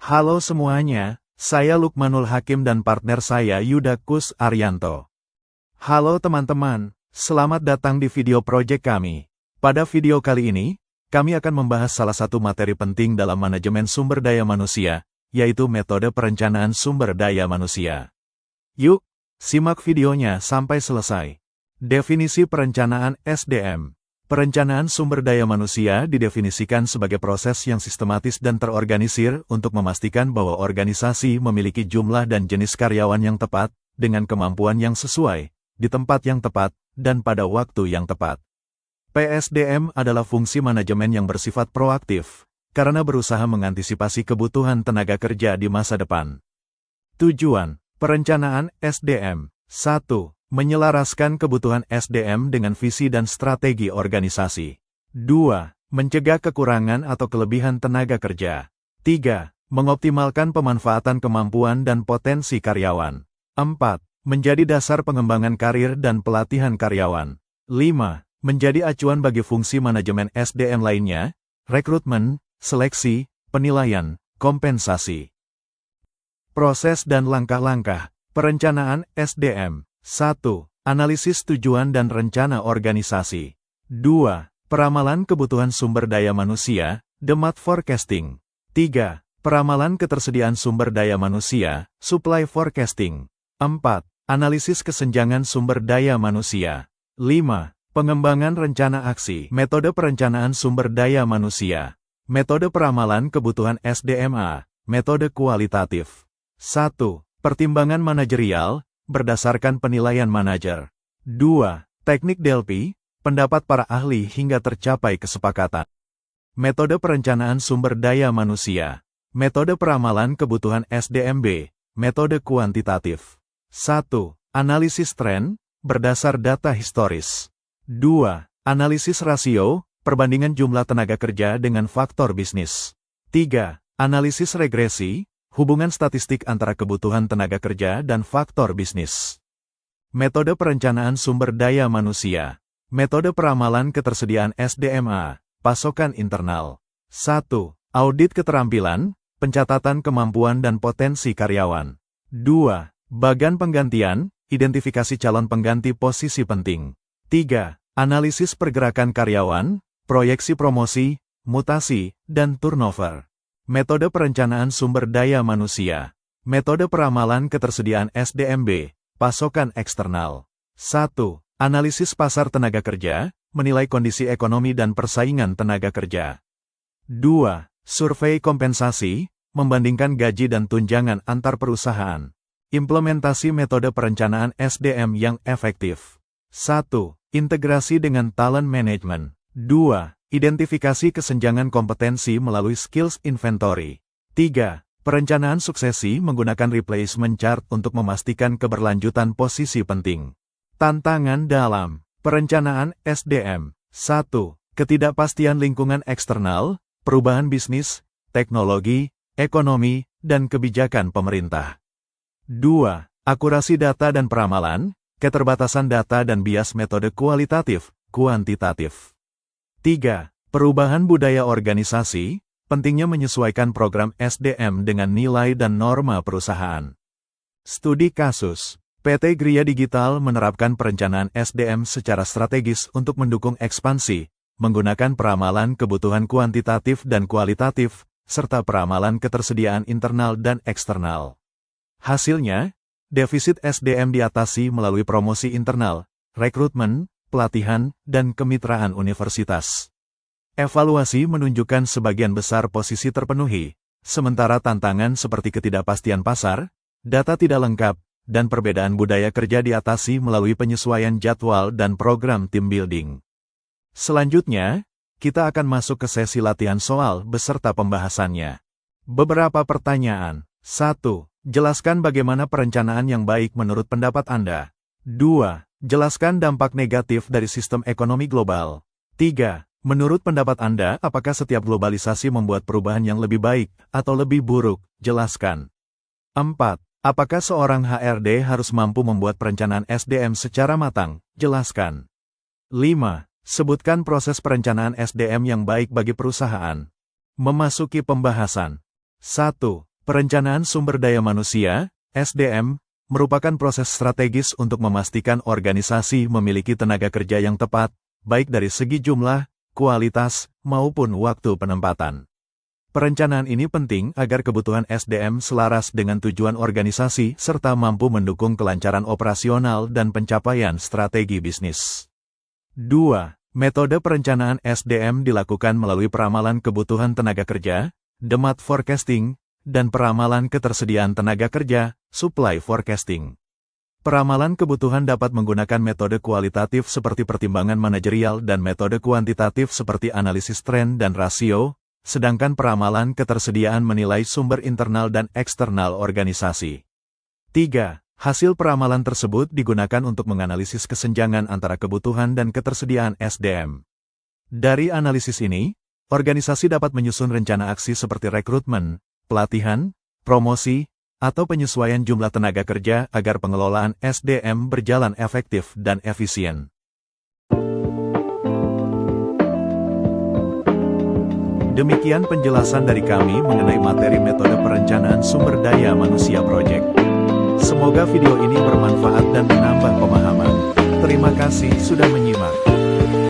Halo semuanya, saya Lukmanul Hakim dan partner saya Yuda Kus Arianto. Halo teman-teman, selamat datang di video project kami. Pada video kali ini, kami akan membahas salah satu materi penting dalam manajemen sumber daya manusia, yaitu metode perencanaan sumber daya manusia. Yuk, simak videonya sampai selesai. Definisi perencanaan SDM. Perencanaan sumber daya manusia didefinisikan sebagai proses yang sistematis dan terorganisir untuk memastikan bahwa organisasi memiliki jumlah dan jenis karyawan yang tepat, dengan kemampuan yang sesuai, di tempat yang tepat, dan pada waktu yang tepat. PSDM adalah fungsi manajemen yang bersifat proaktif, karena berusaha mengantisipasi kebutuhan tenaga kerja di masa depan. Tujuan perencanaan SDM 1. Menyelaraskan kebutuhan SDM dengan visi dan strategi organisasi. 2. Mencegah kekurangan atau kelebihan tenaga kerja. 3. Mengoptimalkan pemanfaatan kemampuan dan potensi karyawan. 4. Menjadi dasar pengembangan karir dan pelatihan karyawan. 5. Menjadi acuan bagi fungsi manajemen SDM lainnya, rekrutmen, seleksi, penilaian, kompensasi. Proses dan langkah-langkah perencanaan SDM. 1. Analisis tujuan dan rencana organisasi. 2. Peramalan kebutuhan sumber daya manusia, demand forecasting. 3. Peramalan ketersediaan sumber daya manusia, supply forecasting. 4. Analisis kesenjangan sumber daya manusia. 5. Pengembangan rencana aksi. Metode perencanaan sumber daya manusia. Metode peramalan kebutuhan SDMA. Metode kualitatif. 1. Pertimbangan manajerial, berdasarkan penilaian manajer. 2. Teknik Delphi, pendapat para ahli hingga tercapai kesepakatan. Metode perencanaan sumber daya manusia. Metode peramalan kebutuhan SDMB. Metode kuantitatif. 1. Analisis tren, berdasar data historis. 2. Analisis rasio, perbandingan jumlah tenaga kerja dengan faktor bisnis. 3. Analisis regresi, hubungan statistik antara kebutuhan tenaga kerja dan faktor bisnis. Metode perencanaan sumber daya manusia. Metode peramalan ketersediaan SDMA, pasokan internal. 1. Audit keterampilan, pencatatan kemampuan dan potensi karyawan. 2. Bagan penggantian, identifikasi calon pengganti posisi penting. 3. Analisis pergerakan karyawan, proyeksi promosi, mutasi, dan turnover. Metode perencanaan sumber daya manusia. Metode peramalan ketersediaan SDMB, pasokan eksternal. 1. Analisis pasar tenaga kerja, menilai kondisi ekonomi dan persaingan tenaga kerja. 2. Survei kompensasi, membandingkan gaji dan tunjangan antar perusahaan. Implementasi metode perencanaan SDM yang efektif. 1. Integrasi dengan talent management. 2. Identifikasi kesenjangan kompetensi melalui skills inventory. 3. Perencanaan suksesi menggunakan replacement chart untuk memastikan keberlanjutan posisi penting. Tantangan dalam perencanaan SDM. 1. Ketidakpastian lingkungan eksternal, perubahan bisnis, teknologi, ekonomi, dan kebijakan pemerintah. 2. Akurasi data dan peramalan, keterbatasan data dan bias metode kualitatif, kuantitatif. 3. Perubahan budaya organisasi, pentingnya menyesuaikan program SDM dengan nilai dan norma perusahaan. Studi kasus. PT Gria Digital menerapkan perencanaan SDM secara strategis untuk mendukung ekspansi, menggunakan peramalan kebutuhan kuantitatif dan kualitatif, serta peramalan ketersediaan internal dan eksternal. Hasilnya, defisit SDM diatasi melalui promosi internal, rekrutmen, pelatihan, dan kemitraan universitas. Evaluasi menunjukkan sebagian besar posisi terpenuhi, sementara tantangan seperti ketidakpastian pasar, data tidak lengkap, dan perbedaan budaya kerja diatasi melalui penyesuaian jadwal dan program team building. Selanjutnya, kita akan masuk ke sesi latihan soal beserta pembahasannya. Beberapa pertanyaan. 1. Jelaskan bagaimana perencanaan yang baik menurut pendapat Anda. 2. Jelaskan dampak negatif dari sistem ekonomi global. 3. Menurut pendapat Anda, apakah setiap globalisasi membuat perubahan yang lebih baik atau lebih buruk? Jelaskan. 4. Apakah seorang HRD harus mampu membuat perencanaan SDM secara matang? Jelaskan. 5. Sebutkan proses perencanaan SDM yang baik bagi perusahaan. Memasuki pembahasan. 1. Perencanaan sumber daya manusia, SDM, merupakan proses strategis untuk memastikan organisasi memiliki tenaga kerja yang tepat, baik dari segi jumlah, kualitas, maupun waktu penempatan. Perencanaan ini penting agar kebutuhan SDM selaras dengan tujuan organisasi serta mampu mendukung kelancaran operasional dan pencapaian strategi bisnis. 2. Metode perencanaan SDM dilakukan melalui peramalan kebutuhan tenaga kerja, demand forecasting, dan peramalan ketersediaan tenaga kerja, supply forecasting. Peramalan kebutuhan dapat menggunakan metode kualitatif seperti pertimbangan manajerial dan metode kuantitatif seperti analisis tren dan rasio, sedangkan peramalan ketersediaan menilai sumber internal dan eksternal organisasi. 3. Hasil peramalan tersebut digunakan untuk menganalisis kesenjangan antara kebutuhan dan ketersediaan SDM. Dari analisis ini, organisasi dapat menyusun rencana aksi seperti rekrutmen, pelatihan, promosi, atau penyesuaian jumlah tenaga kerja agar pengelolaan SDM berjalan efektif dan efisien. Demikian penjelasan dari kami mengenai materi metode perencanaan sumber daya manusia proyek. Semoga video ini bermanfaat dan menambah pemahaman. Terima kasih sudah menyimak.